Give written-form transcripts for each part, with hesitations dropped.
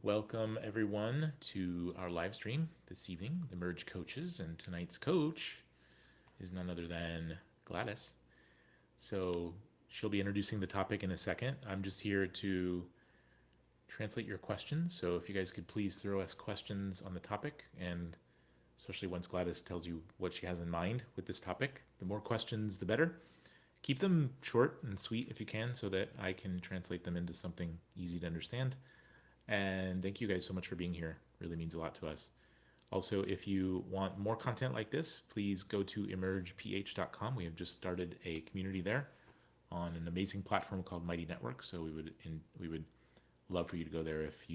Welcome everyone to our live stream this evening, the Merge Coaches, and tonight's coach is none other than Gladys. So she'll be introducing the topic in a second. I'm just here to translate your questions. So if you guys could please throw us questions on the topic, and especially once Gladys tells you what she has in mind with this topic, the more questions, the better. Keep them short and sweet if you can, so that I can translate them into something easy to understand. And thank you guys so much for being here. Really means a lot to us. Also, if you want more content like this, please go to emergeph.com. We have just started a community there on an amazing platform called Mighty Network. So we would love for you to go there if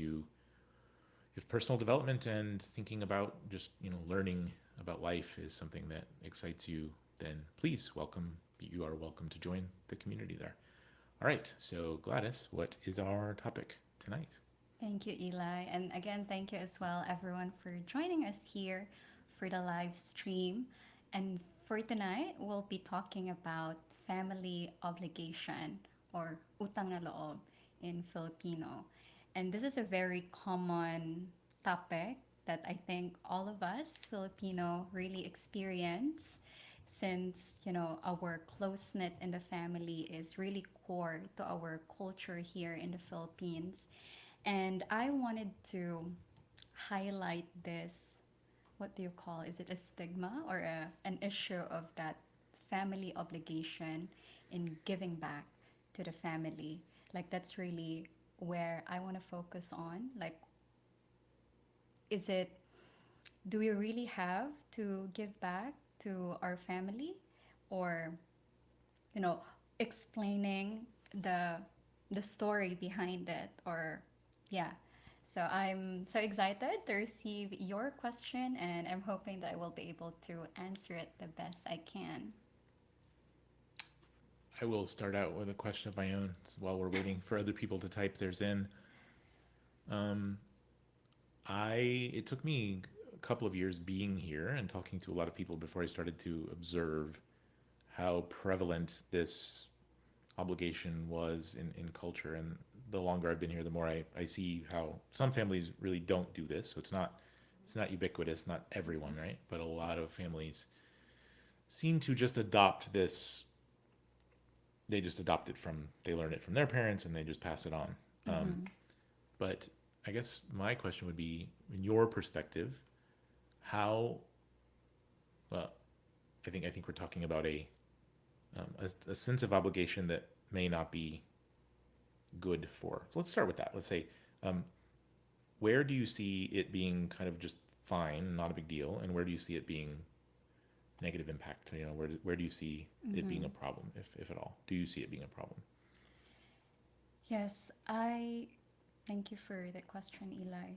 personal development and thinking about just learning about life is something that excites you. Then please you are welcome to join the community there. All right. So Gladys, what is our topic tonight? Thank you, Eli. And again, thank you as well, everyone, for joining us here for the live stream. And for tonight, we'll be talking about family obligation or utang na loob in Filipino. And this is a very common topic that I think all of us Filipino really experience since, our close-knit in the family is really core to our culture here in the Philippines. And I wanted to highlight this. What do you call? Is it a stigma or an issue of that family obligation in giving back to the family? Like, that's really where I want to focus on. Like, is it, do we really have to give back to our family, or, you know, explaining the the story behind it, or yeah. So I'm so excited to receive your question, and I'm hoping that I will be able to answer it the best I can. I will start out with a question of my own while we're waiting for other people to type theirs in. Um, it took me a couple of years being here and talking to a lot of people before I started to observe how prevalent this obligation was in culture. And the longer I've been here, the more I see how some families really don't do this. So it's not ubiquitous, not everyone, right? But a lot of families seem to just adopt this. They just adopt it they learn it from their parents and they just pass it on. Mm-hmm. But I guess my question would be, in your perspective, how, well, I think we're talking about a sense of obligation that may not be good for. So let's start with that. Let's say, um, where do you see it being kind of just fine, not a big deal, and where do you see it being negative impact? Where do you see it being Mm-hmm. a problem, if at all? Do you see it being a problem? Yes, I thank you for the question, Eli.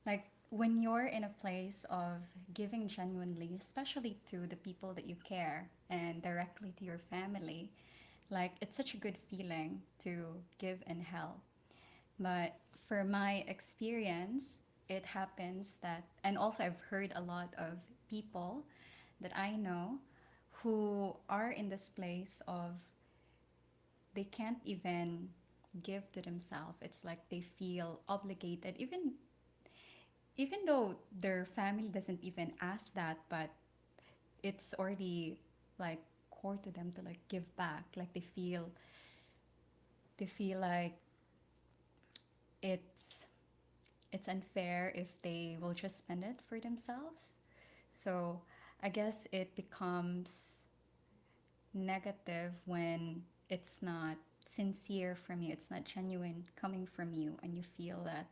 Like, when you're in a place of giving genuinely, especially to the people that you care and directly to your family, like, it's such a good feeling to give and help. But for my experience, it happens that, and also I've heard a lot of people that I know who are in this place of they can't even give to themselves. It's like they feel obligated, even though their family doesn't even ask that, but it's already like core to them to like give back. Like, they feel like it's it's unfair if they will just spend it for themselves. So I guess it becomes negative when it's not sincere from you, it's not genuine coming from you, and you feel that,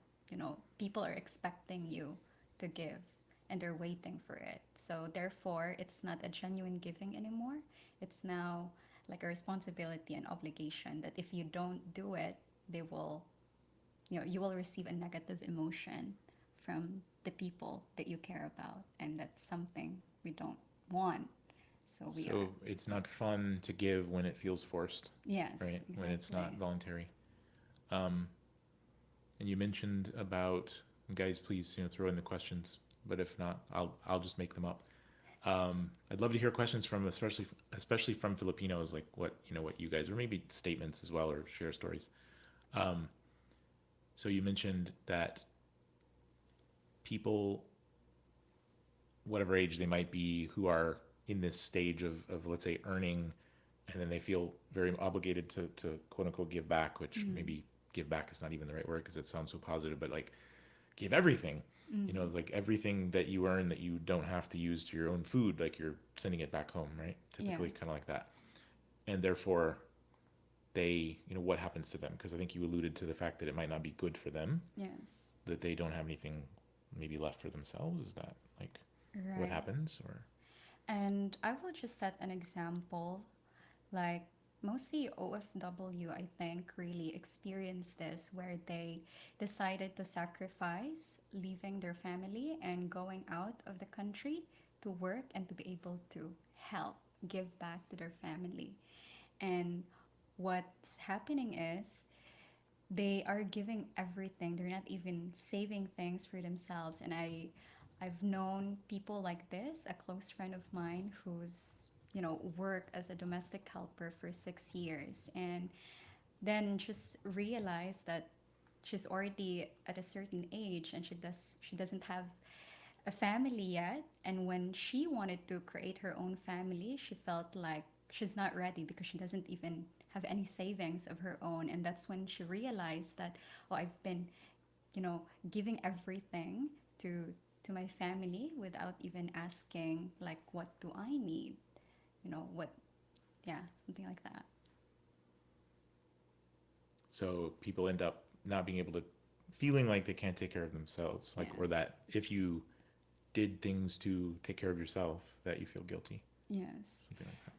people are expecting you to give and they're waiting for it. So therefore, it's not a genuine giving anymore. It's now like a responsibility and obligation that if you don't do it, they will, you will receive a negative emotion from the people that you care about, and that's something we don't want. So we are, So it's not fun to give when it feels forced, yes, right? When it's not exactly. voluntary. Um, and you mentioned about, guys, please throw in the questions. But if not, I'll just make them up. I'd love to hear questions from especially from Filipinos, like what you guys, or maybe statements as well, or share stories. Um, So you mentioned that people, whatever age they might be, who are in this stage of let's say earning, and then they feel very obligated to quote unquote give back, which Mm. maybe give back is not even the right word because it sounds so positive, but like give everything, you know, Mm. like everything that you earn that you don't have to use to your own food, like you're sending it back home, right? Yeah. Typically kind of like that. And therefore they, you know, what happens to them? Because I think you alluded to the fact that it might not be good for them, Yes. that they don't have anything maybe left for themselves. Is that like what Right. happens? Or And I will just set an example. Like mostly OFW, I think, really experienced this where they decided to sacrifice leaving their family and going out of the country to work and to be able to help give back to their family. And what's happening is they are giving everything. They're not even saving things for themselves. And I've known people like this, a close friend of mine who's, worked as a domestic helper for 6 years and then just realized that she's already at a certain age and she doesn't have a family yet. And when she wanted to create her own family, she felt like she's not ready because she doesn't even have any savings of her own. And that's when she realized that, oh, I've been, giving everything to to my family without even asking like what do I need? What yeah, something like that. so people end up not being able to, feeling like they can't take care of themselves, like, Yeah. or that if you did things to take care of yourself, that you feel guilty, Yes. something like that.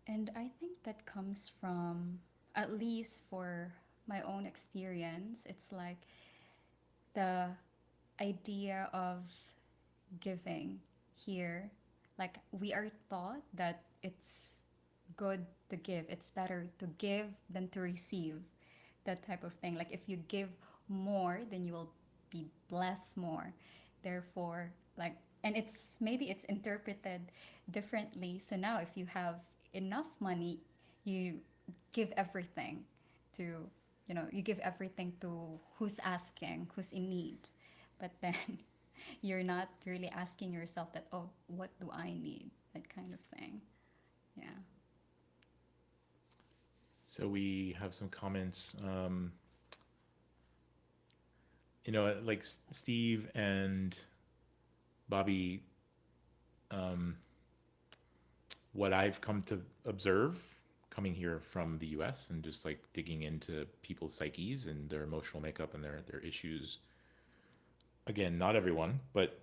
And I think that comes from, at least for my own experience, it's like the idea of giving here. Like, we are taught that it's good to give, it's better to give than to receive, that type of thing. Like, if you give more, then you will be blessed more. Therefore, like, and it's interpreted differently. So now, if you have enough money, you give everything to, you give everything to who's asking, who's in need. But then you're not really asking yourself that, oh, what do I need? That kind of thing. Yeah. So we have some comments. You know, like Steve and Bobby, um, what I've come to observe coming here from the US and just like digging into people's psyches and their emotional makeup and their issues. Again, not everyone, but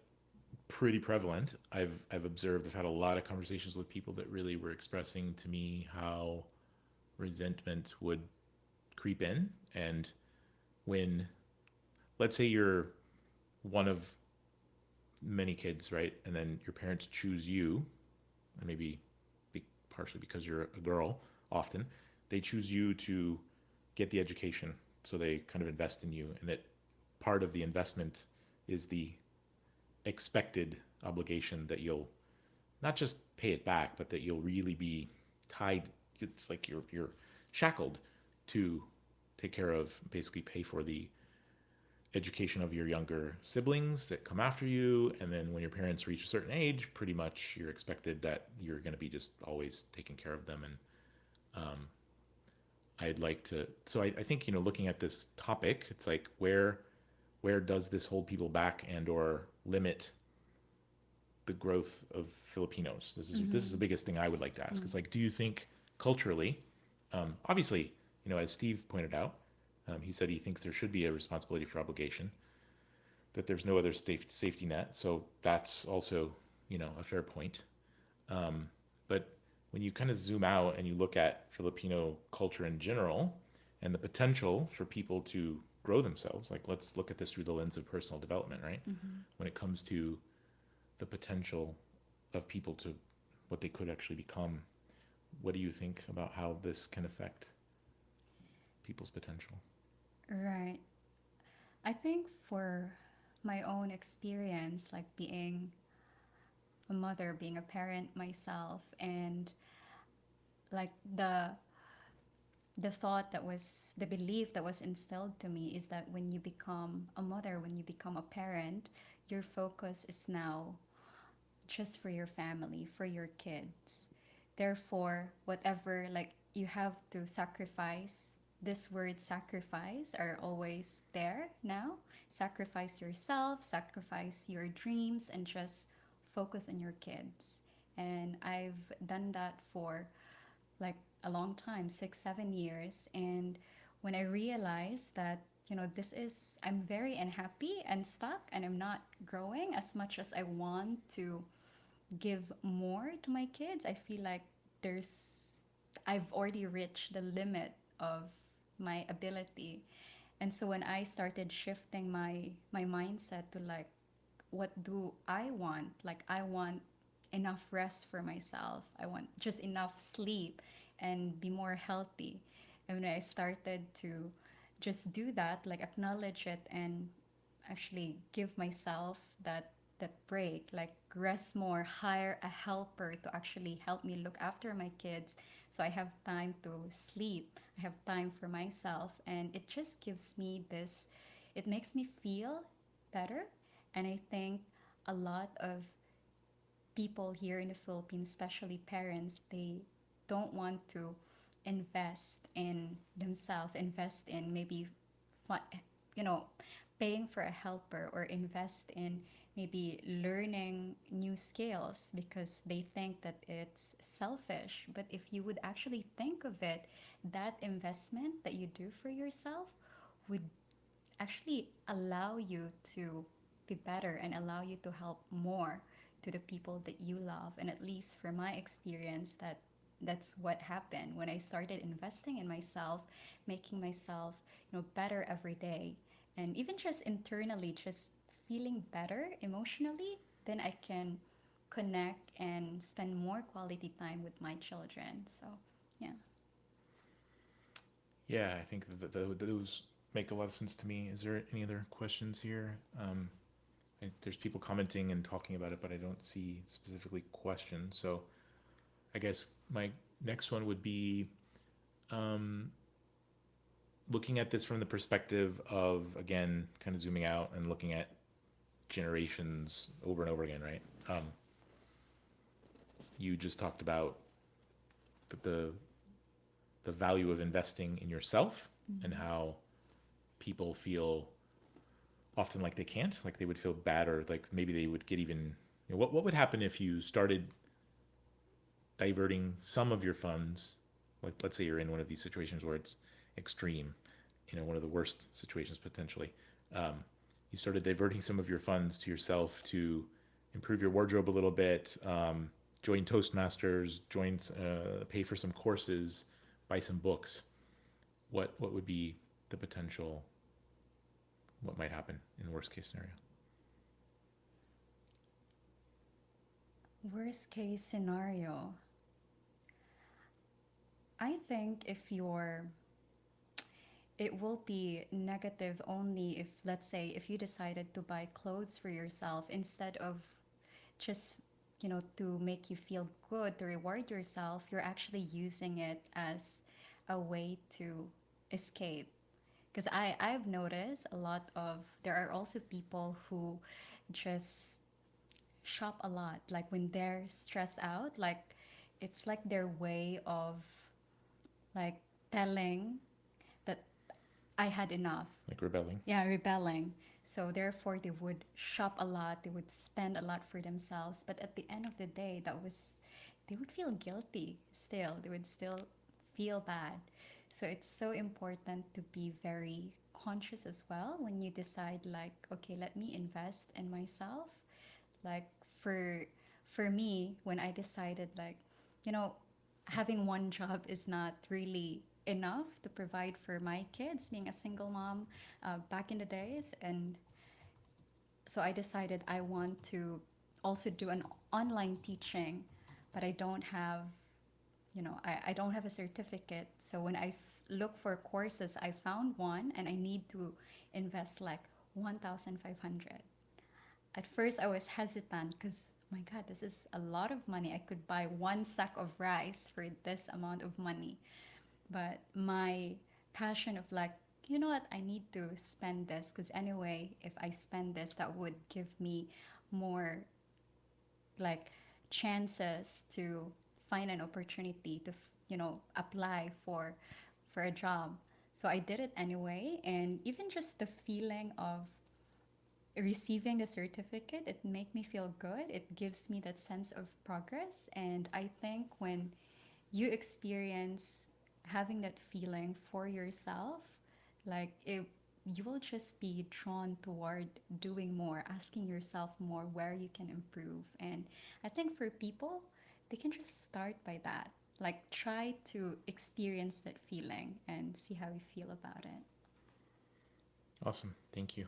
pretty prevalent. I've observed, I've had a lot of conversations with people that really were expressing to me how resentment would creep in. And when, let's say you're one of many kids, right? And then your parents choose you, and maybe partially because you're a girl, often they choose you to get the education. So they kind of invest in you, and that part of the investment is the expected obligation that you'll not just pay it back, but that you'll really be tied. It's like you're shackled to take care of, basically pay for the education of your younger siblings that come after you. And then when your parents reach a certain age, pretty much you're expected that you're going to be just always taking care of them. And I'd like to, so I think, you know, looking at this topic, it's like where does this hold people back and or limit the growth of Filipinos? This is the Mm-hmm. biggest thing I would like to ask. Mm. Is like, do you think culturally, obviously, you know, as Steve pointed out, he said he thinks there should be a responsibility for obligation, that there's no other safety net. So that's also, you know, a fair point. But when you kind of zoom out and you look at Filipino culture in general and the potential for people to grow themselves, like let's look at this through the lens of personal development, right? Mm-hmm. When it comes to the potential of people to what they could actually become, what do you think about how this can affect people's potential? Right. I think for my own experience, like being a mother, being a parent myself, and like the thought that was the belief that was instilled to me is that when you become a mother, when you become a parent, your focus is now just for your family, for your kids. Therefore, whatever, like, you have to sacrifice, this word sacrifice are always there now. Sacrifice yourself, sacrifice your dreams, and just focus on your kids. And I've done that for like a long time, 6 7 years. And when I realized that, this is, I'm very unhappy and stuck, and I'm not growing as much as I want to give more to my kids. I feel like there's I've already reached the limit of my ability. And so when I started shifting my mindset to like, what do I want? Like, I want enough rest for myself. I want just enough sleep and be more healthy. And when I started to just do that, like acknowledge it and actually give myself that break, like rest more, hire a helper to actually help me look after my kids so I have time to sleep, I have time for myself, and it just gives me this, it makes me feel better. And I think a lot of people here in the Philippines, especially parents, they don't want to invest in themselves, invest in maybe, you know, paying for a helper, or invest in maybe learning new skills because they think that it's selfish. But if you would actually think of it, that investment that you do for yourself would actually allow you to be better and allow you to help more to the people that you love. And at least for my experience, that's what happened when I started investing in myself, making myself, better every day, and even just internally, just feeling better emotionally. Then I can connect and spend more quality time with my children. So yeah. Yeah, I think those make a lot of sense to me. Is there any other questions here? There's people commenting and talking about it, but I don't see specifically questions. So I guess my next one would be um, looking at this from the perspective of, again, kind of zooming out and looking at generations over and over again, right? You just talked about the the value of investing in yourself and how people feel often like they can't, like they would feel bad, or like maybe they would get even, what would happen if you started diverting some of your funds, like let's say you're in one of these situations where it's extreme, one of the worst situations potentially. You started diverting some of your funds to yourself to improve your wardrobe a little bit, join Toastmasters, pay for some courses, buy some books. What would be the potential? What might happen in the worst case scenario? Worst case scenario. I think it will be negative only if, let's say, if you decided to buy clothes for yourself instead of just, to make you feel good, to reward yourself, you're actually using it as a way to escape. Because I've noticed a lot of, there are also people who just shop a lot. Like when they're stressed out, like it's like their way of like telling that I had enough. Like rebelling? Yeah, rebelling. So therefore they would shop a lot, they would spend a lot for themselves, but at the end of the day, they would feel guilty still. They would still feel bad. So it's so important to be very conscious as well when you decide, like, okay, let me invest in myself. Like for for me, when I decided, like, you know, having one job is not really enough to provide for my kids, being a single mom back in the days. And so I decided I want to also do an online teaching, but I don't have, I don't have a certificate. So when I look for courses, I found one and I need to invest like 1,500. At first, I was hesitant because, my God, this is a lot of money. I could buy one sack of rice for this amount of money. But my passion of like, you know what, I need to spend this because anyway, if I spend this, that would give me more like chances to find an opportunity to apply for a job. So I did it anyway, and even just the feeling of receiving the certificate, it make me feel good. It gives me that sense of progress, and I think when you experience having that feeling for yourself, like you will just be drawn toward doing more, asking yourself more where you can improve. And I think for people, they can just start by that. Like try to experience that feeling and see how you feel about it. Awesome. Thank you.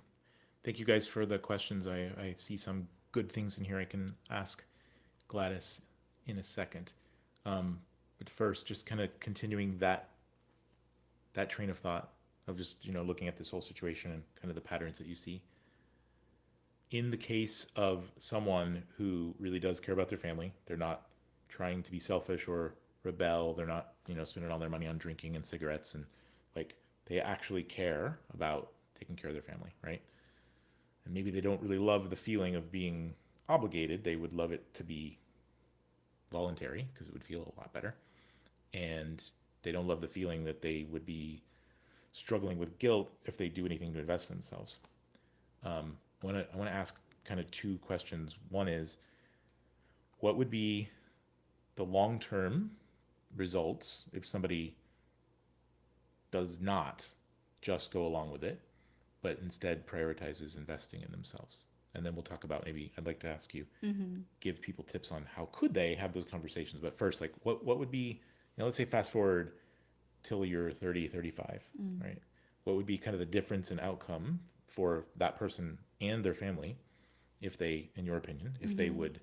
Thank you guys for the questions. I see some good things in here I can ask Gladys in a second. But first, just kind of continuing that train of thought of just, looking at this whole situation and kind of the patterns that you see. In the case of someone who really does care about their family, they're not trying to be selfish or rebel. They're not, spending all their money on drinking and cigarettes, and like they actually care about taking care of their family, right? And maybe they don't really love the feeling of being obligated. They would love it to be voluntary because it would feel a lot better. And they don't love the feeling that they would be struggling with guilt if they do anything to invest in themselves. I want to ask kind of two questions. One is, what would be the long term results if somebody does not just go along with it, but instead prioritizes investing in themselves? And then we'll talk about, maybe I'd like to ask you, give people tips on how could they have those conversations. But first, like what would be, let's say fast forward till you're 30, 35, right? What would be kind of the difference in outcome for that person and their family if they, in your opinion, if they would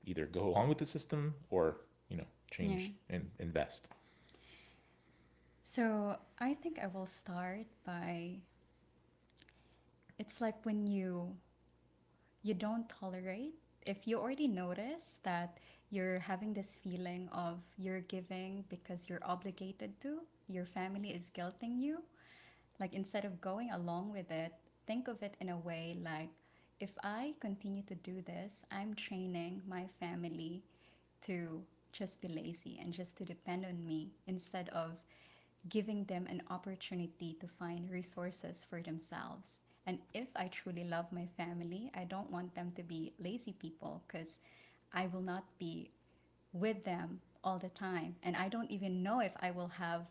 either go along with the system or, change and invest? So I think I will start by, it's like when you don't tolerate, if you already notice that you're having this feeling of you're giving because you're obligated to, your family is guilting you, like instead of going along with it, think of it in a way like, if I continue to do this, I'm training my family to just be lazy and just to depend on me instead of giving them an opportunity to find resources for themselves. And if I truly love my family, I don't want them to be lazy people because I will not be with them all the time. And I don't even know if I will have,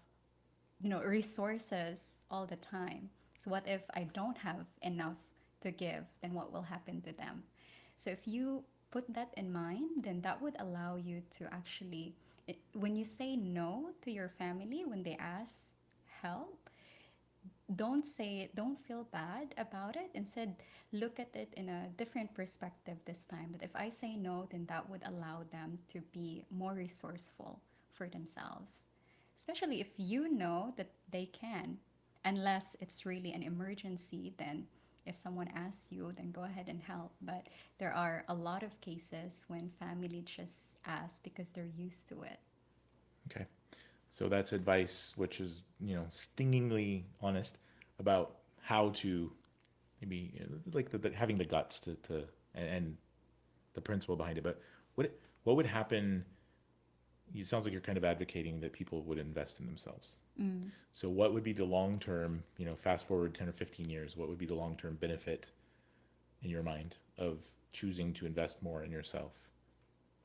resources all the time. So what if I don't have enough to give? Then what will happen to them? So if you put that in mind, then that would allow you to actually, when you say no to your family, when they ask help, don't feel bad about it. Instead, look at it in a different perspective this time. That if I say no, then that would allow them to be more resourceful for themselves. Especially if you know that they can, unless it's really an emergency, then if someone asks you, then go ahead and help. But there are a lot of cases when family just ask because they're used to it. Okay. So that's advice which is, stingingly honest about how to maybe, like having the guts to and the principle behind it. But what would happen? It sounds like you're kind of advocating that people would invest in themselves. So what would be the long term, fast forward 10 or 15 years, what would be the long term benefit in your mind of choosing to invest more in yourself?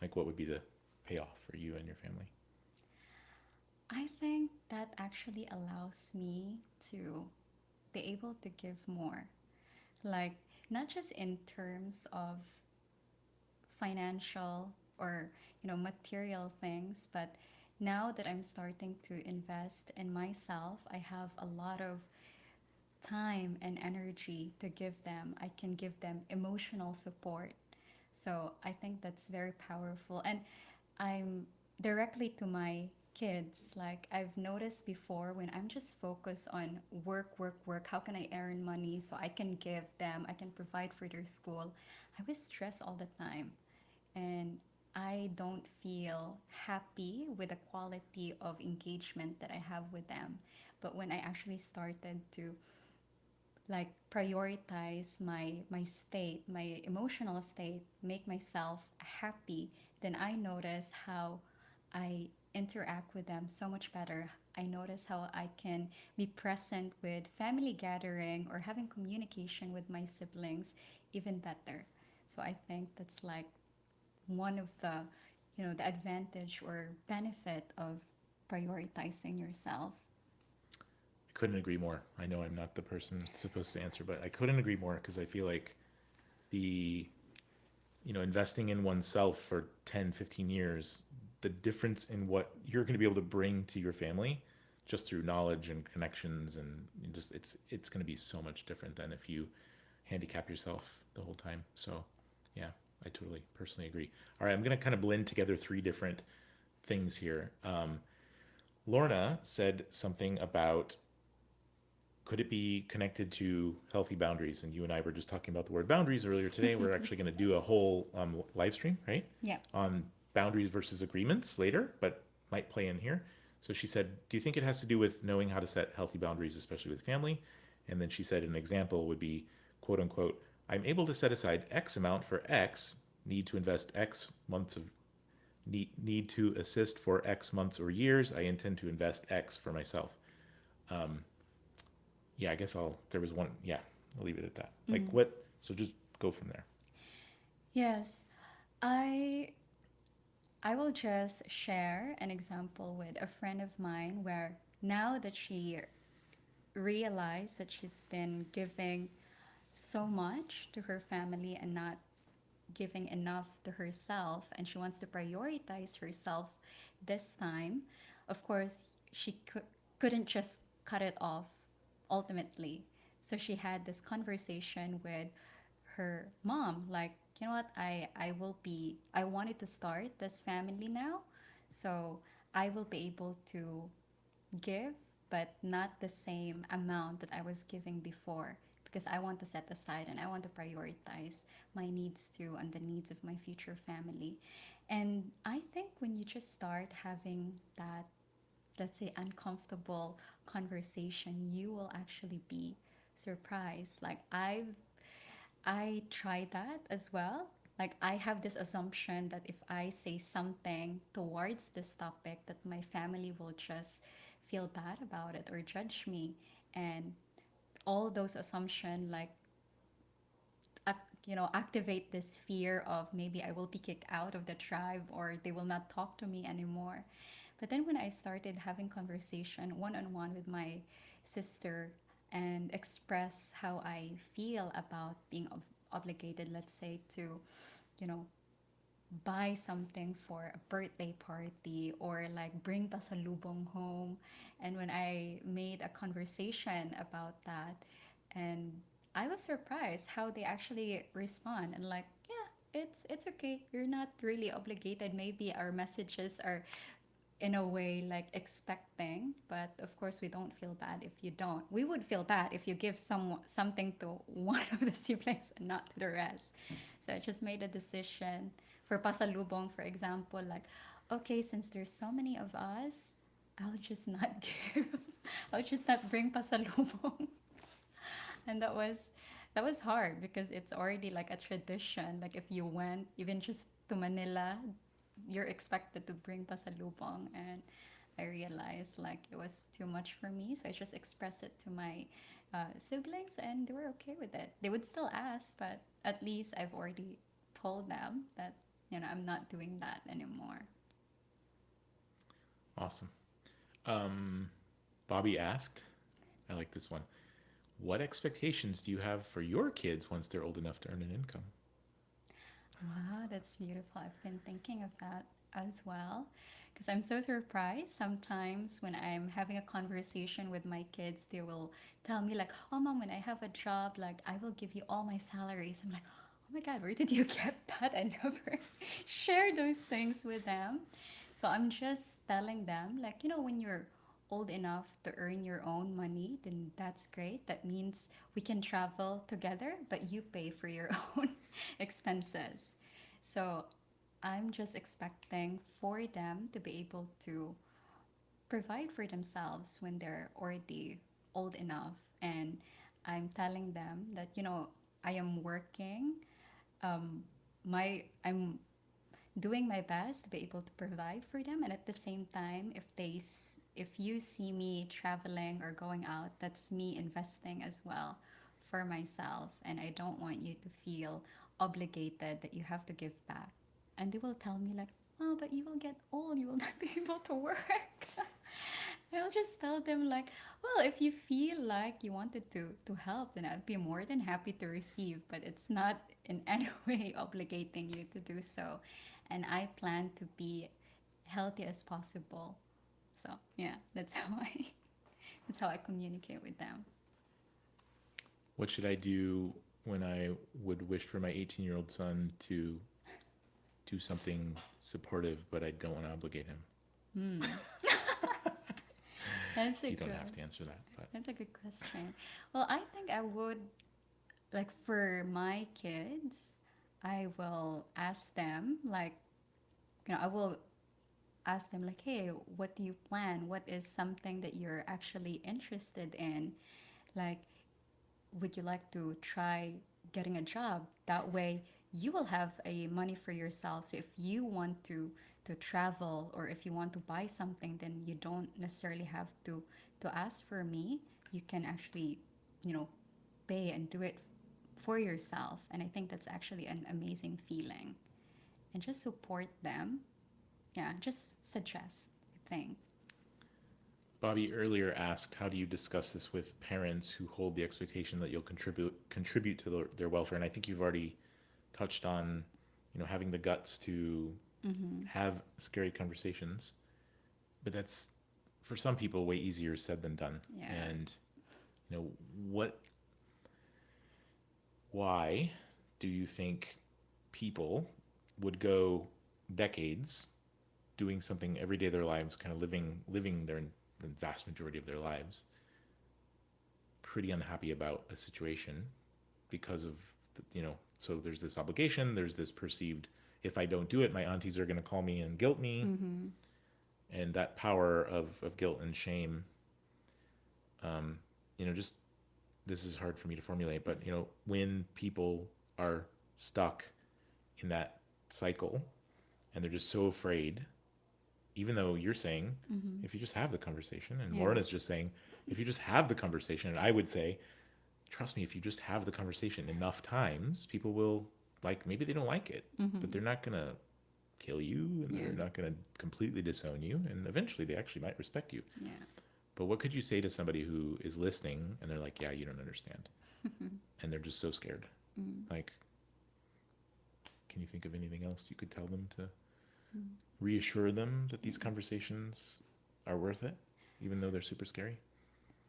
Like what would be the payoff for you and your family? I think that actually allows me to be able to give more. Like, not just in terms of financial or, material things, but now that I'm starting to invest in myself, I have a lot of time and energy to give them. I can give them emotional support. So I think that's very powerful. And I'm directly to my kids. Like I've noticed before when I'm just focused on work, work, work, how can I earn money so I can give them, I can provide for their school, I was stressed all the time. And I don't feel happy with the quality of engagement that I have with them. But when I actually started to like prioritize my state, my emotional state, make myself happy, then I notice how I interact with them so much better. I notice how I can be present with family gathering or having communication with my siblings even better. So I think that's like one of the, the advantage or benefit of prioritizing yourself. I couldn't agree more. I know I'm not the person supposed to answer, but I couldn't agree more because I feel like the, investing in oneself for 10, 15 years, the difference in what you're going to be able to bring to your family just through knowledge and connections and just it's going to be so much different than if you handicap yourself the whole time. So, yeah, I totally personally agree. All right, I'm going to kind of blend together three different things here. Lorna said something about could it be connected to healthy boundaries? And you and I were just talking about the word boundaries earlier today. We're actually going to do a whole live stream, right? Yeah. On boundaries versus agreements later, but might play in here. So she said, do you think it has to do with knowing how to set healthy boundaries, especially with family? And then she said an example would be, quote unquote, I'm able to set aside X amount for X, need to invest X months of need to assist for X months or years. I intend to invest X for myself. Um, yeah, I guess there was one. Yeah, I'll leave it at that. Like Mm. what? So just go from there. Yes. I I will just share an example with a friend of mine where now that she realized that she's been giving so much to her family and not giving enough to herself, and she wants to prioritize herself this time. Of course, she couldn't just cut it off ultimately. So she had this conversation with her mom, like, you know what, I wanted to start this family now. So I will be able to give, but not the same amount that I was giving before, because I want to set aside and I want to prioritize my needs too and the needs of my future family. And I think when you just start having that, let's say, uncomfortable conversation, you will actually be surprised. Like I tried that as well. Like I have this assumption that if I say something towards this topic, that my family will just feel bad about it or judge me, and all those assumptions like activate this fear of maybe I will be kicked out of the tribe or they will not talk to me anymore. But then when I started having conversation one on one with my sister and express how I feel about being obligated, let's say, to, you know, buy something for a birthday party or like bring pasalubong home. And when I made a conversation about that, and I was surprised how they actually respond and like, yeah, it's okay. You're not really obligated. Maybe our messages are in a way like expecting, but of course we don't feel bad if you don't. We would feel bad if you give something to one of the siblings and not to the rest. So I just made a decision for pasalubong, for example, like, okay, since there's so many of us, I'll just not give. I'll just not bring pasalubong. And that was hard because it's already like a tradition. Like if you went even just to Manila, you're expected to bring pasalubong, and I realized like it was too much for me, so I just expressed it to my siblings, and they were okay with it. They would still ask, but at least I've already told them that I'm not doing that anymore. Awesome. Um, Bobby asked, I like this one. What expectations do you have for your kids once they're old enough to earn an income? Wow, that's beautiful. I've been thinking of that as well. Because I'm so surprised sometimes when I'm having a conversation with my kids, they will tell me, like, oh, mom, when I have a job, like, I will give you all my salaries. I'm like, oh my God, where did you get that? I never share those things with them. So I'm just telling them, like, when you're old enough to earn your own money, then that's great. That means we can travel together, but you pay for your own expenses. So I'm just expecting for them to be able to provide for themselves when they're already old enough. And I'm telling them that, I am working. I'm doing my best to be able to provide for them, and at the same time, if you see me traveling or going out, that's me investing as well for myself, and I don't want you to feel obligated that you have to give back. And they will tell me like, oh, but you will get old, you will not be able to work. I'll just tell them like, well, if you feel like you wanted to help, then I'd be more than happy to receive, but it's not in any way obligating you to do so. And I plan to be healthy as possible. So yeah, that's how I communicate with them. What should I do when I would wish for my 18-year-old son to do something supportive, but I don't want to obligate him? Hmm. That's a You don't good. have to answer that, but That's a good question. Well, I think I would like for my kids, I will ask them like, I will ask them like, hey, what do you plan? What is something that you're actually interested in? Like, would you like to try getting a job? That way you will have a money for yourself. So if you want to travel, or if you want to buy something, then you don't necessarily have to ask for me. You can actually, you know, pay and do it for yourself. And I think that's actually an amazing feeling. And just support them. Yeah, just suggest, I think. Bobby earlier asked, how do you discuss this with parents who hold the expectation that you'll contribute to their welfare? And I think you've already touched on, having the guts to Mm-hmm. have scary conversations, but that's for some people way easier said than done. Yeah. And what why do you think people would go decades doing something every day of their lives, kind of living the vast majority of their lives, pretty unhappy about a situation because of so there's this obligation, there's this perceived, if I don't do it, my aunties are going to call me and guilt me, Mm-hmm. and that power of guilt and shame. Just this is hard for me to formulate, but when people are stuck in that cycle and they're just so afraid, even though you're saying, Mm-hmm. if you just have the conversation, and Yeah. Lauren is just saying, if you just have the conversation, and I would say, trust me, if you just have the conversation enough times, people will, like, maybe they don't like it, Mm-hmm. but they're not gonna kill you, and Yeah. they're not gonna completely disown you, and eventually they actually might respect you. Yeah. But what could you say to somebody who is listening and they're like, yeah, you don't understand, and they're just so scared? Mm. Like, can you think of anything else you could tell them to Mm. reassure them that these conversations are worth it, even though they're super scary?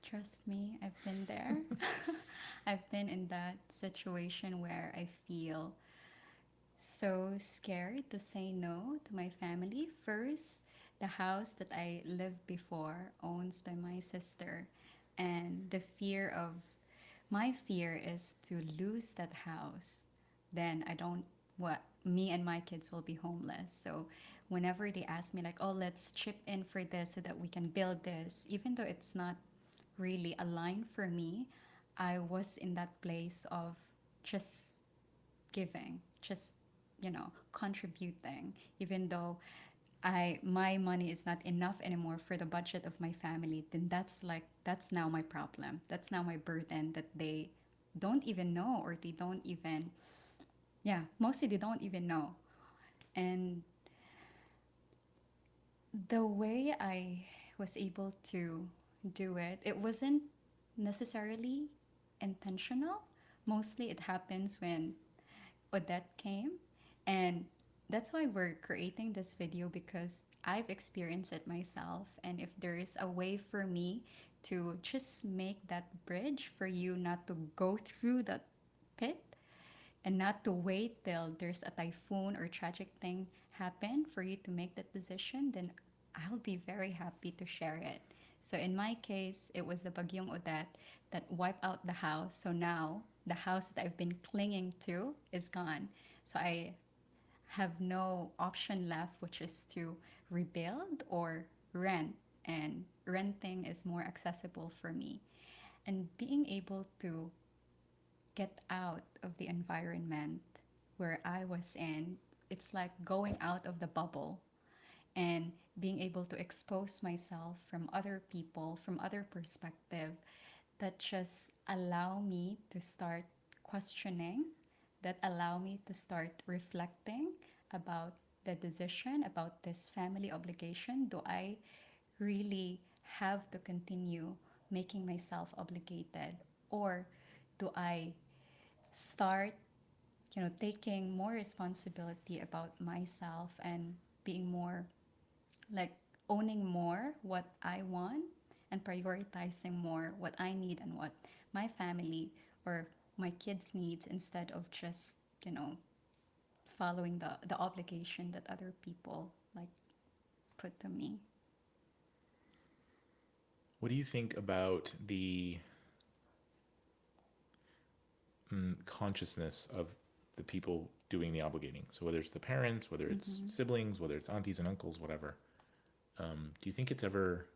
Trust me, I've been there. I've been in that situation where I feel so scared to say no to my family. First, the house that I lived before owns by my sister, and my fear is to lose that house. Then I don't what me and my kids will be homeless. So whenever they ask me like, "Oh, let's chip in for this so that we can build this," even though it's not really aligned for me, I was in that place of just giving, just contributing, even though I my money is not enough anymore for the budget of my family. Then that's now my problem. That's now my burden that they don't even know, or they don't even, yeah, mostly they don't even know. And the way I was able to do it, it wasn't necessarily intentional. Mostly it happens when Odette came. And that's why we're creating this video, because I've experienced it myself. And if there is a way for me to just make that bridge for you not to go through that pit, and not to wait till there's a typhoon or tragic thing happen for you to make that decision, then I'll be very happy to share it. So in my case, it was the Bagyong Odette that wiped out the house. So now the house that I've been clinging to is gone. So I have no option left, which is to rebuild or rent. And renting is more accessible for me. And being able to get out of the environment where I was in, it's like going out of the bubble and being able to expose myself from other people, from other perspective, that just allow me to start questioning, that allow me to start reflecting about the decision, about this family obligation. Do I really have to continue making myself obligated, or do I start, taking more responsibility about myself and being more like owning more what I want and prioritizing more what I need and what my family or my kids needs, instead of just, you know, following the obligation that other people like put to me. What do you think about the consciousness of the people doing the obligating? So whether it's the parents, whether it's Mm-hmm. siblings, whether it's aunties and uncles, whatever. Do you think it's ever,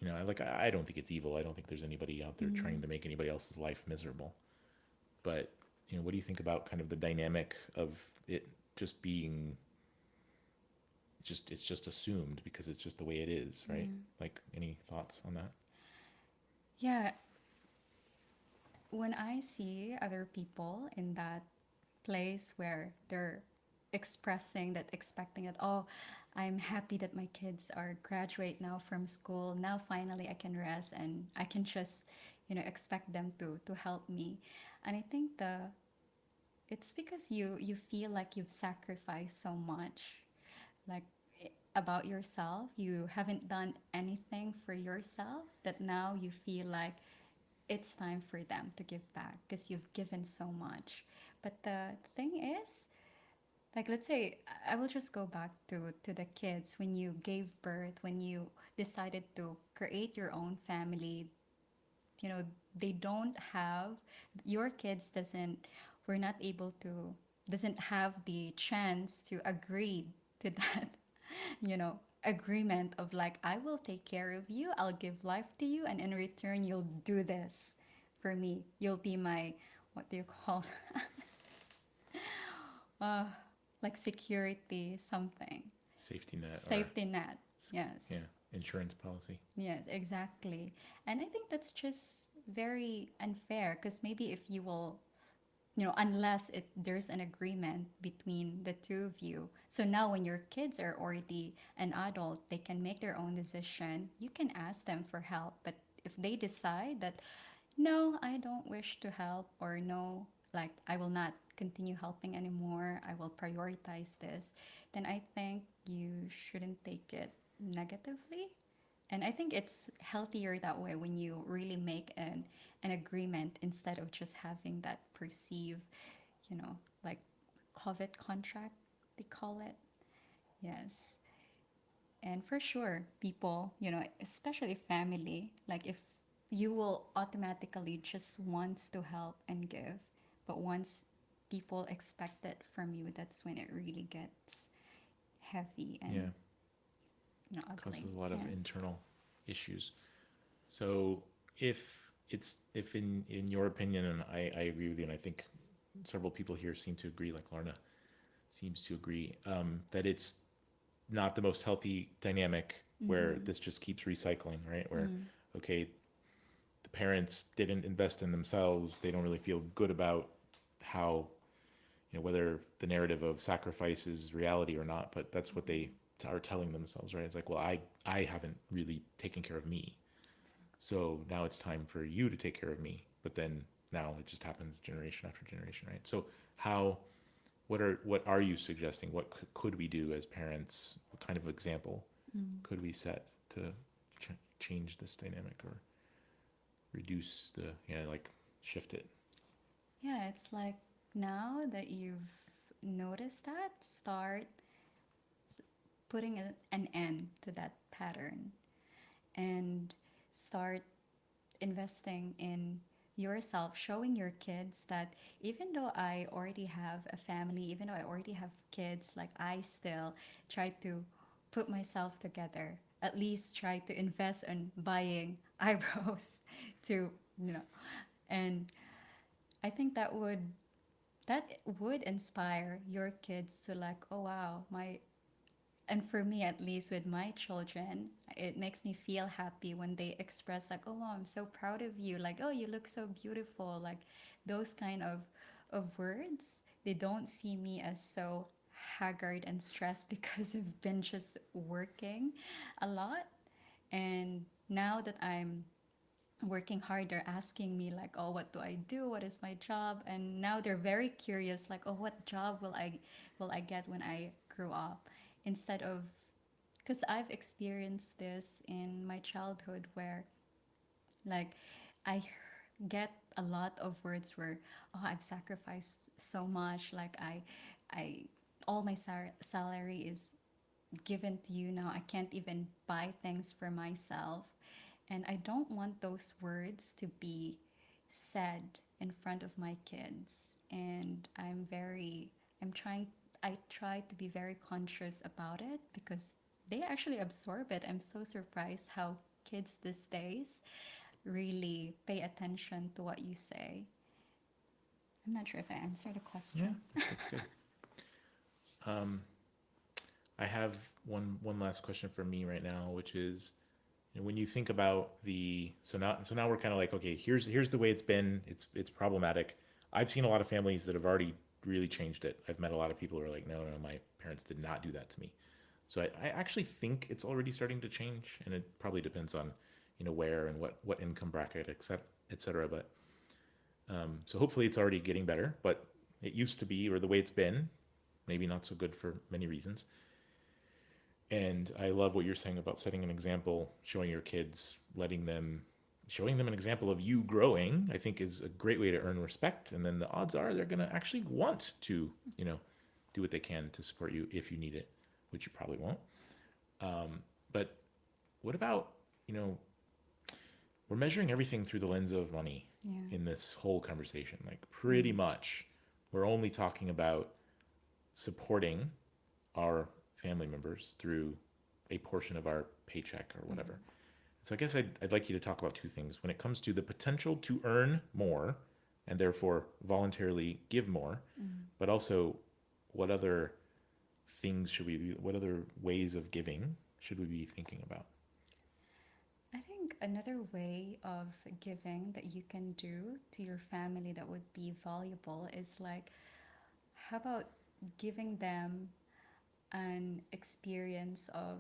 I don't think it's evil. I don't think there's anybody out there Mm-hmm. trying to make anybody else's life miserable. But, what do you think about kind of the dynamic of it just being it's just assumed because it's just the way it is, right? Mm. Like, any thoughts on that? Yeah, when I see other people in that place where they're expressing that, expecting that, oh, I'm happy that my kids are graduate now from school, now finally I can rest and I can just, expect them to help me. And I think the it's because you feel like you've sacrificed so much, like, about yourself. You haven't done anything for yourself, that now you feel like it's time for them to give back because you've given so much. But the thing is, like, let's say I will just go back to the kids. When you gave birth, when you decided to create your own family, you know, they don't have, your kids doesn't, we're not able to, doesn't have the chance to agree to that, agreement of like, I will take care of you, I'll give life to you, and in return you'll do this for me, you'll be my, what do you call, uh like security something, Safety net or, safety net. Yes. yeah, insurance policy. Yes, exactly. And I think that's just very unfair, because maybe if you will, unless there's an agreement between the two of you. So now when your kids are already an adult, they can make their own decision. You can ask them for help. But if they decide that, no, I don't wish to help, or no, like, I will not continue helping anymore, I will prioritize this, then I think you shouldn't take it negatively. And I think it's healthier that way, when you really make an agreement, instead of just having that perceived, like COVID contract, they call it. Yes. And for sure, people, especially family, like, if you will automatically just wants to help and give, but once people expect it from you, that's when it really gets heavy Yeah, and, ugly. causes a lot of Yeah. internal issues. So if in your opinion, and I agree with you, and I think several people here seem to agree, like Lorna seems to agree, that it's not the most healthy dynamic where Mm-hmm. this just keeps recycling, right? Where, Mm-hmm. okay, the parents didn't invest in themselves, they don't really feel good about how, whether the narrative of sacrifice is reality or not, but that's what they are telling themselves, right? It's like, well, I haven't really taken care of me, so now it's time for you to take care of me. But then now it just happens generation after generation, right? So how, what are you suggesting? What could we do as parents? What kind of example Mm. could we set to change this dynamic, or reduce the, like, shift it? Yeah, it's like, now that you've noticed that, start putting an end to that pattern, and start investing in yourself, showing your kids that even though I already have a family, even though I already have kids, like I still try to put myself together. At least try to invest in buying eyebrows to, you know, and I think that would inspire your kids to like, oh wow, my and for me at least with my children, it makes me feel happy when they express like, oh wow, I'm so proud of you, like, oh, you look so beautiful, like those kind of words. They don't see me as so haggard and stressed because I've been just working a lot. And now that I'm working hard, they're asking me like, oh, what do I do, what is my job? And now they're very curious like, oh, what job will I get when I grow up, instead of, because I've experienced this in my childhood where like get a lot of words where, oh, I've sacrificed so much, like I all my salary is given to you now, I can't even buy things for myself. And I don't want those words to be said in front of my kids. And I'm trying, I try to be very conscious about it because they actually absorb it. I'm so surprised how kids these days really pay attention to what you say. I'm not sure if I answered the Yeah, question. that's good. Um, I have one last question for me right now, which is, when you think about so now we're kind of like, okay, here's the way it's been. It's problematic. I've seen a lot of families that have already really changed it. I've met a lot of people who are like, no, no, my parents did not do that to me. So I actually think it's already starting to change, and it probably depends on, where and what income bracket, et cetera. But so hopefully it's already getting better. But it used to be, or the way it's been, maybe not so good for many reasons. And I love what you're saying about setting an example, showing your kids, showing them an example of you growing, I think is a great way to earn respect. And then the odds are they're going to actually want to, do what they can to support you if you need it, which you probably won't. But what about, you know, we're measuring everything through the lens of money Yeah. in this whole conversation. Like, pretty much, we're only talking about supporting our family members through a portion of our paycheck or whatever. So I guess I'd like you to talk about two things. When it comes to the potential to earn more and therefore voluntarily give more, but also what other what other ways of giving should we be thinking about? I think another way of giving that you can do to your family that would be valuable is like, how about giving them an experience of,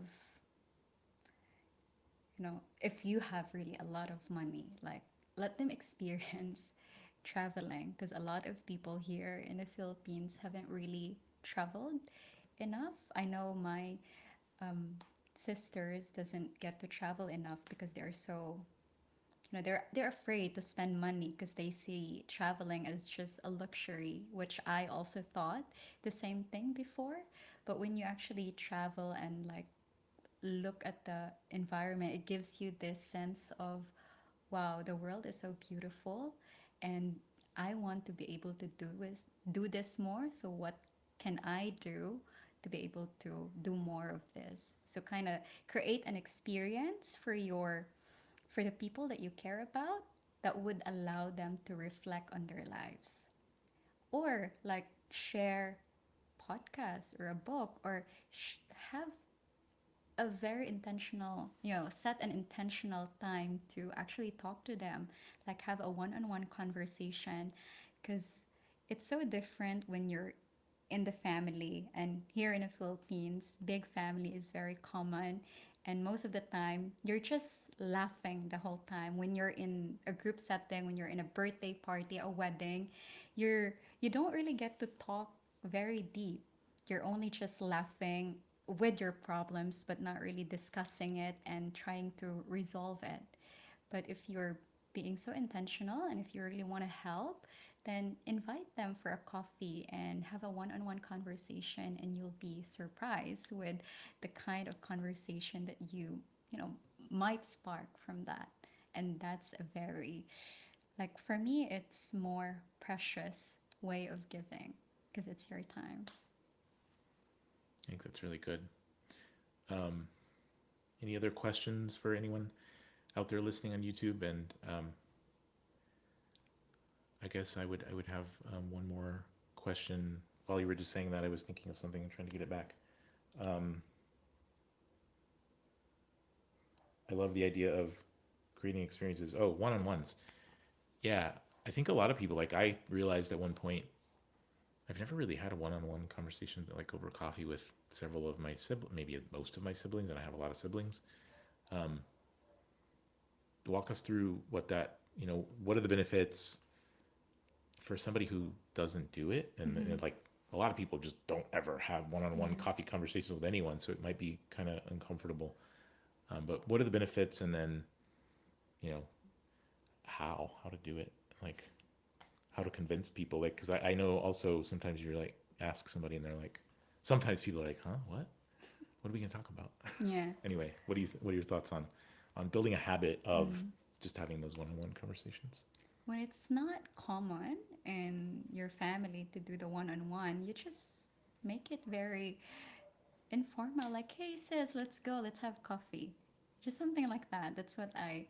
if you have really a lot of money, like let them experience traveling, because a lot of people here in the Philippines haven't really traveled enough. I know my um, sisters doesn't get to travel enough because they're so, they're afraid to spend money because they see traveling as just a luxury, which I also thought the same thing before. But when you actually travel and like look at the environment, it gives you this sense of, wow, the world is so beautiful, and I want to be able to do this more. So what can I do to be able to do more of this? So kind of create an experience for the people that you care about that would allow them to reflect on their lives, or like share podcasts or a book, or have a very intentional, set an intentional time to actually talk to them, like have a one-on-one conversation, because it's so different when you're in the family. And here in the Philippines, big family is very common, and most of the time you're just laughing the whole time. When you're in a group setting, when you're in a birthday party, a wedding, you don't really get to talk very deep. You're only just laughing with your problems but not really discussing it and trying to resolve it. But if you're being so intentional and if you really want to help, then invite them for a coffee and have a one-on-one conversation, and you'll be surprised with the kind of conversation that you know might spark from that. And that's a very Like for me, it's more precious way of giving because it's your time. I think that's really good. Um, any other questions for anyone out there listening on YouTube? And I guess I would have one more question. While you were just saying that, I was thinking of something and trying to get it back. Um, I love the idea of creating experiences. Oh, one-on-ones. Yeah, I think a lot of people, like I realized at one point, I've never really had a one-on-one conversation like over coffee with several of my siblings, maybe most of my siblings, and I have a lot of siblings. Um, Walk us through what that, what are the benefits for somebody who doesn't do it? And like a lot of people just don't ever have one-on-one Yeah. coffee conversations with anyone, so it might be kind of uncomfortable. But what are the benefits, and then, you know, how to do it? Like, how to convince people, like, because I know also sometimes you're like ask somebody and they're like, sometimes people are like, huh, what are we gonna talk about? Yeah. Anyway, what are your thoughts on building a habit of Mm. just having those one-on-one conversations? When it's not common in your family to do the one on one, you just make it very informal, like, hey sis, let's go, let's have coffee. Just something like that. That's what I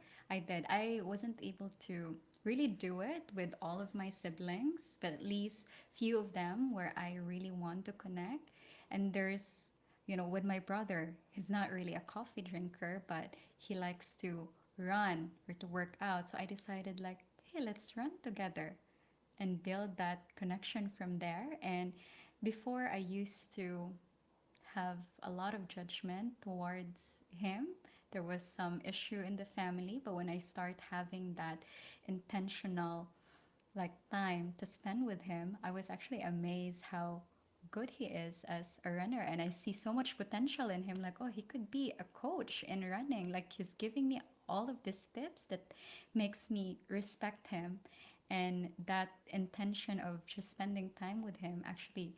did. I wasn't able to really do it with all of my siblings, but at least few of them where I really want to connect. And there's, with my brother, he's not really a coffee drinker, but he likes to run or to work out. So I decided like, hey, let's run together and build that connection from there. And before I used to have a lot of judgment towards him. There was some issue in the family, but when I start having that intentional like time to spend with him, I was actually amazed how good he is as a runner, and I see so much potential in him, like, oh, he could be a coach in running. Like he's giving me all of these tips that makes me respect him, and that intention of just spending time with him actually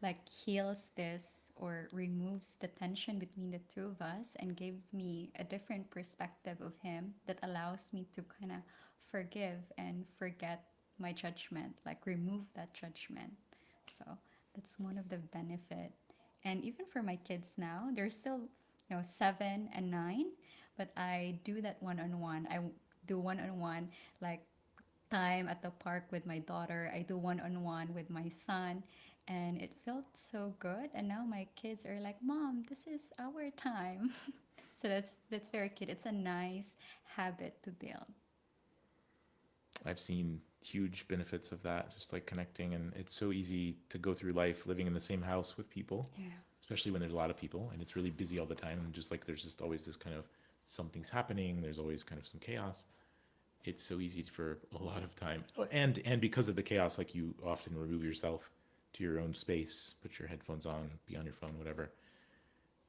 like heals this or removes the tension between the two of us and gave me a different perspective of him that allows me to kind of forgive and forget my judgment, like remove that judgment. So that's one of the benefit. And even for my kids now, they're still 7 and 9, but I do that one-on-one. I do one-on-one like time at the park with my daughter. I do one-on-one with my son, and it felt so good. And now my kids are like, "Mom, this is our time." So that's very cute. It's a nice habit to build. I've seen huge benefits of that, just like connecting, and it's so easy to go through life living in the same house with people, Yeah. especially when there's a lot of people and it's really busy all the time, and just like there's just always this kind of something's happening, there's always kind of some chaos. It's so easy for a lot of time, and because of the chaos, like you often remove yourself to your own space, put your headphones on, be on your phone, whatever.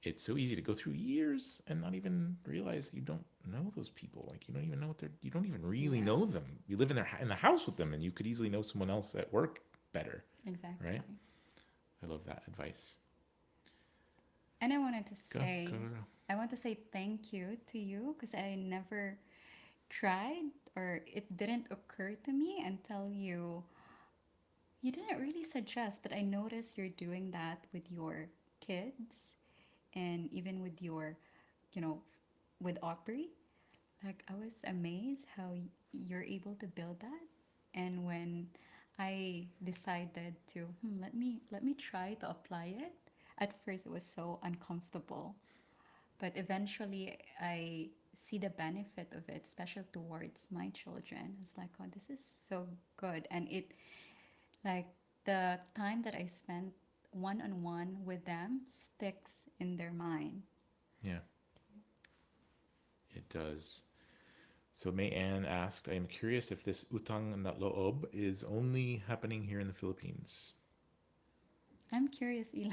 It's so easy to go through years and not even realize you don't know those people. Like you don't even know what they're. You don't even really Yeah. know them. You live in the house with them, and you could easily know someone else at work better, Exactly. right? I love that advice. And I wanted to Go, say, go, go. I want to say thank you to you because I never tried or it didn't occur to me until you didn't really suggest, but I noticed you're doing that with your kids and even with your, you know, with Aubrey. Like I was amazed how you're able to build that. And when I decided to, let me try to apply it. At first, it was so uncomfortable, but eventually, I see the benefit of it, especially towards my children. It's like, oh, this is so good, and it like the time that I spent one on one with them sticks in their mind. Yeah, it does. So May Ann asked, I am curious if this Utang na Loob is only happening here in the Philippines. I'm curious, Eli.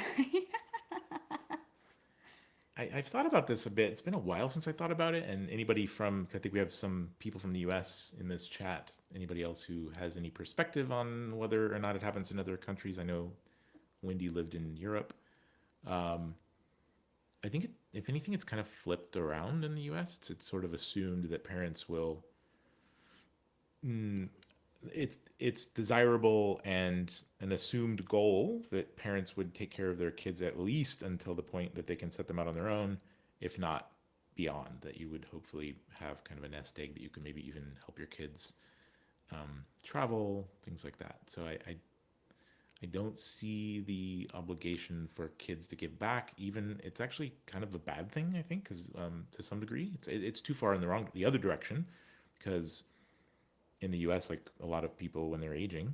I've thought about this a bit. It's been a while since I thought about it. And anybody from, I think we have some people from the US in this chat. Anybody else who has any perspective on whether or not it happens in other countries? I know Wendy lived in Europe. Um, I think, if anything, it's kind of flipped around in the US. It's sort of assumed that parents will mm, it's desirable and an assumed goal that parents would take care of their kids at least until the point that they can set them out on their own, if not beyond. That you would hopefully have kind of a nest egg that you can maybe even help your kids travel, things like that. So I don't see the obligation for kids to give back. Even it's actually kind of a bad thing, I think, because to some degree, it's too far in the other direction, because in the U.S., like a lot of people when they're aging,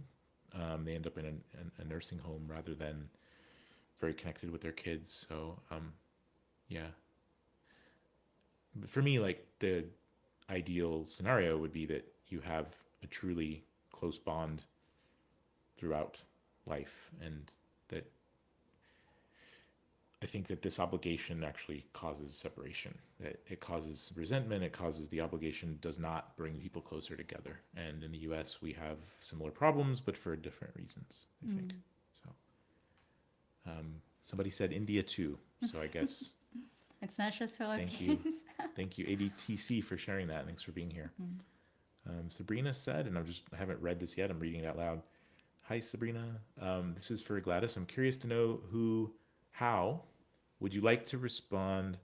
they end up in a nursing home rather than very connected with their kids. So yeah, for me, like the ideal scenario would be that you have a truly close bond throughout life, and that I think that this obligation actually causes separation. That it causes resentment. It causes the obligation does not bring people closer together. And in the U.S., we have similar problems, but for different reasons, I think. So somebody said India too. So I guess It's not just thank you, Philippines. thank you ADTC for sharing that. Thanks for being here. Sabrina said, and I haven't read this yet. I'm reading it out loud. Hi, Sabrina. This is for Gladys. I'm curious to know how would you like to respond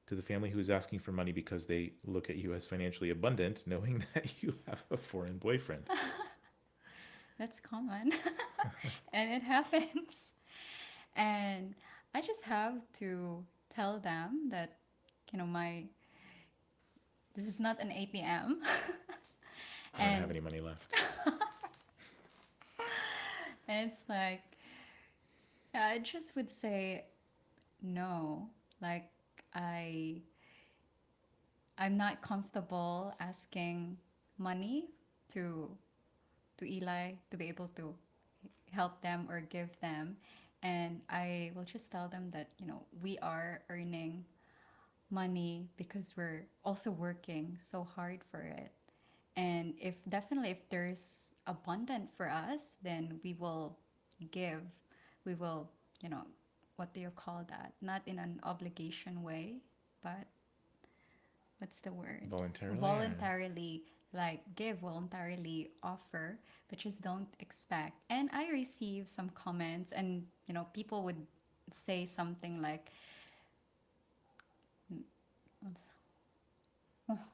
to the family who is asking for money because they look at you as financially abundant, knowing that you have a foreign boyfriend? That's common. And it happens. And I just have to tell them that, my this is not an ATM. I don't have And any money left. it's like I just would say no. Like I I'm not comfortable asking money to Eli to be able to help them or give them. And I will just tell them that, we are earning money because we're also working so hard for it. And if there's abundant for us, then we will give. We will, you know, what do you call that? Not in an obligation way, but what's the word? Voluntarily? Voluntarily, like give, voluntarily offer, but just don't expect. And I receive some comments, and people would say something like,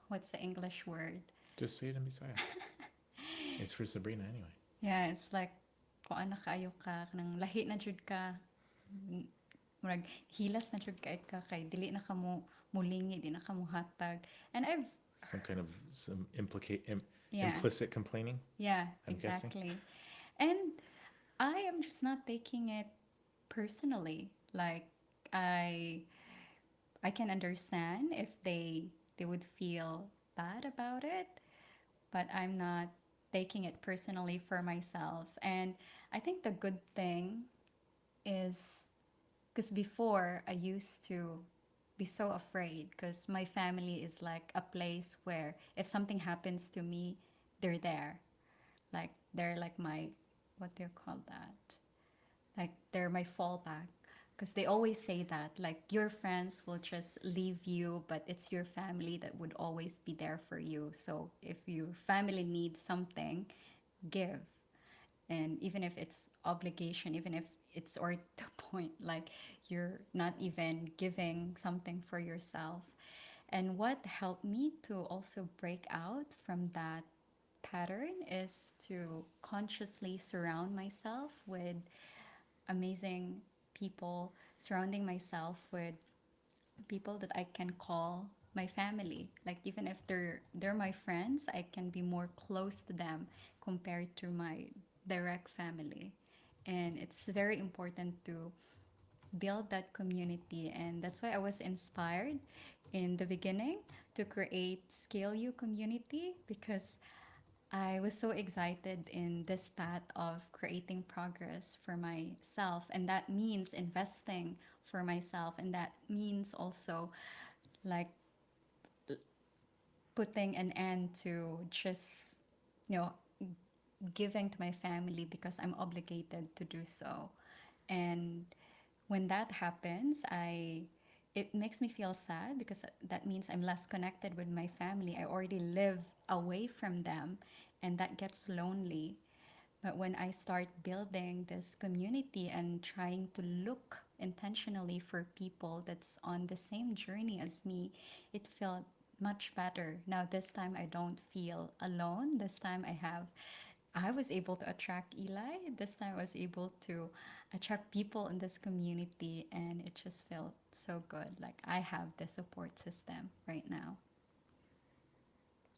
what's the English word? Just say it in Bisaya. It's for Sabrina anyway. Yeah, it's like, kung ano kaayo ka, nang lahi na jud ka, murag hilas na jud ka kay dili na ka mo mulingi, di na ka mo hatag. And Some yeah, implicit complaining, yeah, I'm guessing. exactly. And I am just not taking it personally. Like I I can understand if they would feel bad about it, but I'm not taking it personally for myself. And I think the good thing is because before I used to be so afraid because my family is like a place where if something happens to me, they're there. Like they're like my, what do you call that? Like they're my fallback because they always say that like your friends will just leave you, but it's your family that would always be there for you. So if your family needs something, give. And even if it's obligation, even if it's or the point like you're not even giving something for yourself. And what helped me to also break out from that pattern is to consciously surround myself with amazing people, surrounding myself with people that I can call my family. Like even if they're my friends, I can be more close to them compared to my direct family. And it's very important to build that community, and that's why I was inspired in the beginning to create Scale You community because I was so excited in this path of creating progress for myself, and that means investing for myself, and that means also like putting an end to just you know giving to my family because I'm obligated to do so. And when that happens, I it makes me feel sad because that means I'm less connected with my family. I already live away from them, and that gets lonely. But when I start building this community and trying to look intentionally for people that's on the same journey as me, it felt much better. Now, this time I don't feel alone. This time I was able to attract Eli. This time I was able to attract people in this community, and it just felt so good. Like I have the support system right now.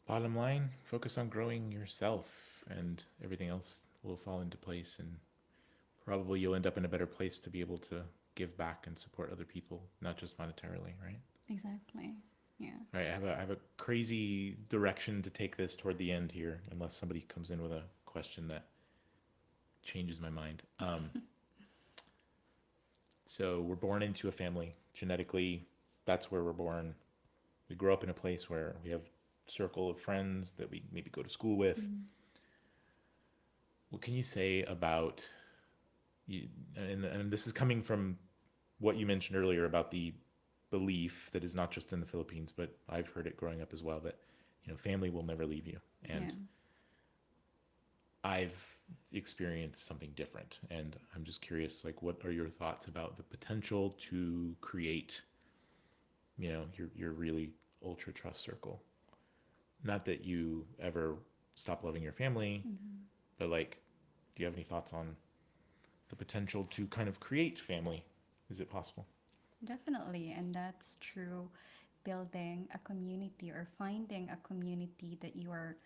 Bottom line, focus on growing yourself, and everything else will fall into place, and probably you'll end up in a better place to be able to give back and support other people, not just monetarily, right? Exactly. Yeah. All right, I have a crazy direction to take this toward the end here, unless somebody comes in with a question that changes my mind. So we're born into a family genetically. That's where we're born. We grow up in a place where we have a circle of friends that we maybe go to school with. What can you say about you? And this is coming from what you mentioned earlier about the belief that is not just in the Philippines, but I've heard it growing up as well, that family will never leave you. And Yeah. I've experienced something different, and I'm just curious, like, what are your thoughts about the potential to create, your really ultra trust circle? Not that you ever stop loving your family, but like, do you have any thoughts on the potential to kind of create family? Is it possible? Definitely, and that's true. Building a community or finding a community that you are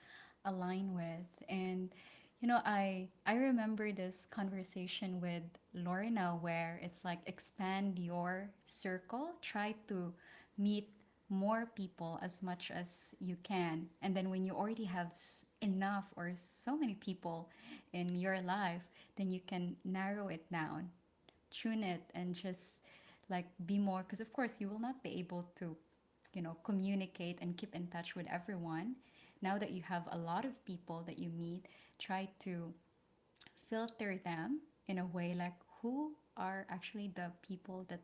aligned with. And I remember this conversation with Lorna where it's like expand your circle, try to meet more people as much as you can. And then when you already have enough or so many people in your life, then you can narrow it down, tune it, and just like be more, because of course you will not be able to communicate and keep in touch with everyone. Now that you have a lot of people that you meet, try to filter them in a way like who are actually the people that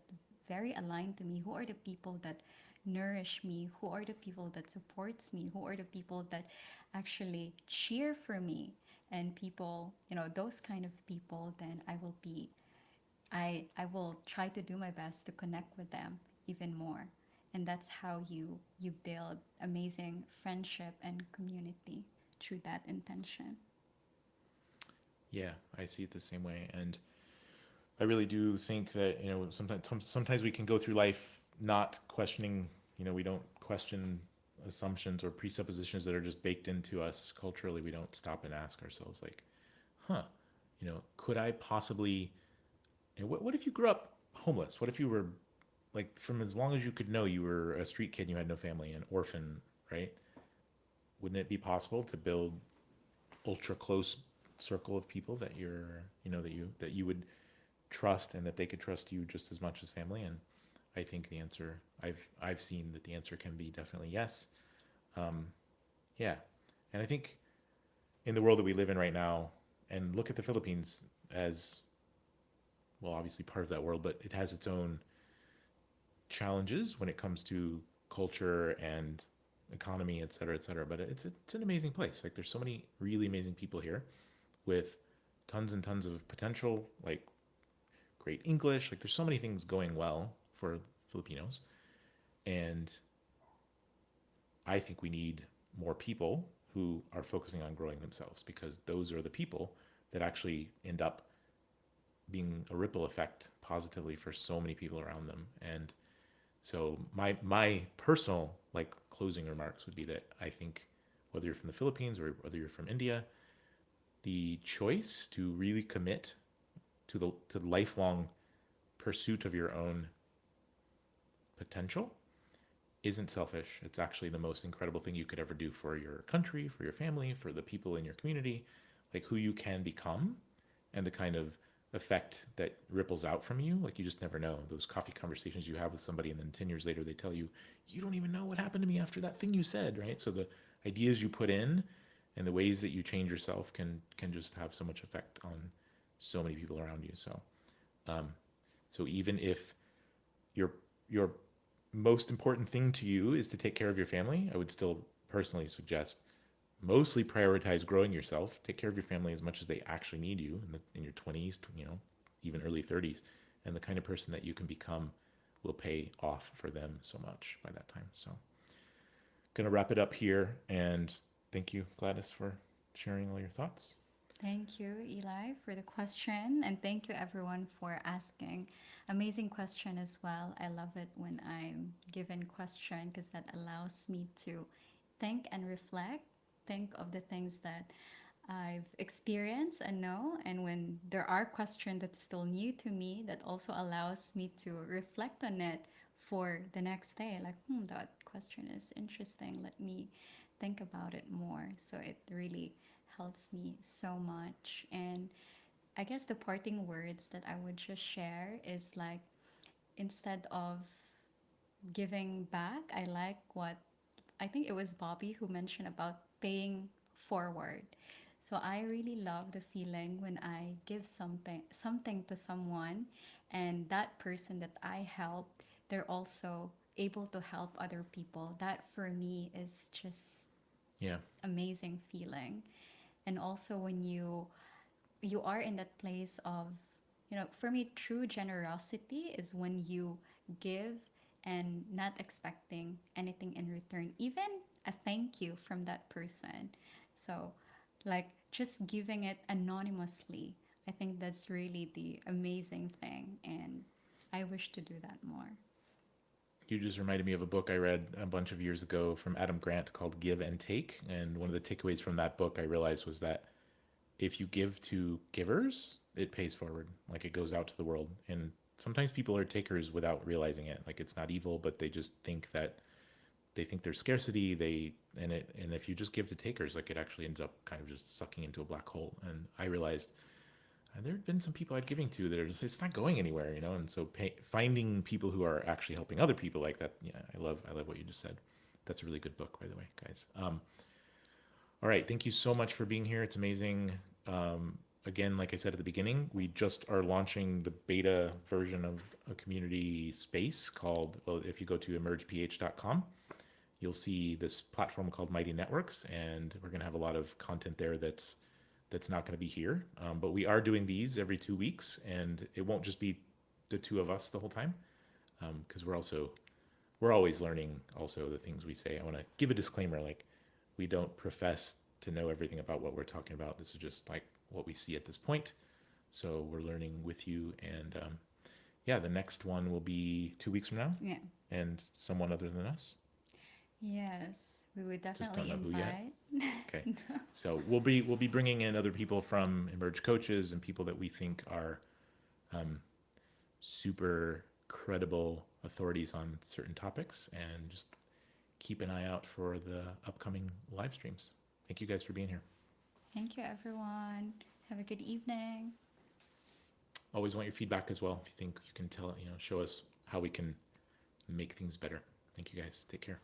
very aligned to me, who are the people that nourish me, who are the people that supports me, who are the people that actually cheer for me, and people, those kind of people, then I will try to do my best to connect with them even more. And that's how you build amazing friendship and community through that intention. Yeah, I see it the same way, and I really do think that sometimes we can go through life not questioning. We don't question assumptions or presuppositions that are just baked into us culturally. We don't stop and ask ourselves like, huh, could I possibly? What if you grew up homeless? What if you were like, from as long as you could know, you were a street kid and you had no family, an orphan, right? Wouldn't it be possible to build ultra close circle of people that you would trust, and that they could trust you just as much as family? And I think the answer, I've seen that the answer can be definitely yes. Yeah, and I think in the world that we live in right now, and look at the Philippines as well, obviously part of that world, but it has its own challenges when it comes to culture and economy, et cetera, et cetera. But it's an amazing place. Like, there's so many really amazing people here with tons and tons of potential, like great English. Like, there's so many things going well for Filipinos. And I think we need more people who are focusing on growing themselves, because those are the people that actually end up being a ripple effect positively for so many people around them. And so my personal like closing remarks would be that I think whether you're from the Philippines or whether you're from India, the choice to really commit to the lifelong pursuit of your own potential isn't selfish. It's actually the most incredible thing you could ever do for your country, for your family, for the people in your community, like who you can become, and the kind of effect that ripples out from you. Like, you just never know. Those coffee conversations you have with somebody, and then 10 years later they tell you, you don't even know what happened to me after that thing you said, right? So the ideas you put in and the ways that you change yourself can just have so much effect on so many people around you. So so even if your most important thing to you is to take care of your family, I would still personally suggest mostly prioritize growing yourself. Take care of your family as much as they actually need you in your 20s, even early 30s. And the kind of person that you can become will pay off for them so much by that time. So, going to wrap it up here. And thank you, Gladys, for sharing all your thoughts. Thank you, Eli, for the question. And thank you, everyone, for asking. Amazing question as well. I love it when I'm given question because that allows me to think and reflect, think of the things that I've experienced and know. And when there are questions that's still new to me, that also allows me to reflect on it for the next day. Like, that question is interesting. Let me think about it more. So it really helps me so much. And I guess the parting words that I would just share is like, instead of giving back, I like what I think it was Bobby who mentioned about paying forward. So I really love the feeling when I give something to someone, and that person that I helped, they're also able to help other people. That for me is just Yeah. amazing feeling. And also when you are in that place of, for me, true generosity is when you give and not expecting anything in return, even a thank you from that person. So, like, just giving it anonymously, I think that's really the amazing thing. And I wish to do that more. You just reminded me of a book I read a bunch of years ago from Adam Grant called Give and Take. And one of the takeaways from that book I realized was that if you give to givers, it pays forward. Like it goes out to the world. And sometimes people are takers without realizing it. Like it's not evil, but they just think that they think there's scarcity. And if you just give to takers, like it actually ends up kind of just sucking into a black hole. And I realized there had been some people I'd giving to that are just, it's not going anywhere, And so finding people who are actually helping other people like that. Yeah, I love what you just said. That's a really good book, by the way, guys. All right. Thank you so much for being here. It's amazing. Again, like I said at the beginning, we just are launching the beta version of a community space called, well, if you go to emergeph.com, you'll see this platform called Mighty Networks, and we're going to have a lot of content there that's not going to be here. But we are doing these every 2 weeks, and it won't just be the two of us the whole time, because we're always learning also the things we say. I want to give a disclaimer, like we don't profess to know everything about what we're talking about. This is just like what we see at this point. So we're learning with you. And yeah, the next one will be 2 weeks from now. Yeah. And someone other than us. Yes, we would Just definitely don't know who yet. invite. Okay. So we'll be bringing in other people from Emerge coaches and people that we think are super credible authorities on certain topics, and just keep an eye out for the upcoming live streams. Thank you guys for being here. Thank you, everyone. Have a good evening. Always want your feedback as well. If you think you can show us how we can make things better. Thank you guys. Take care.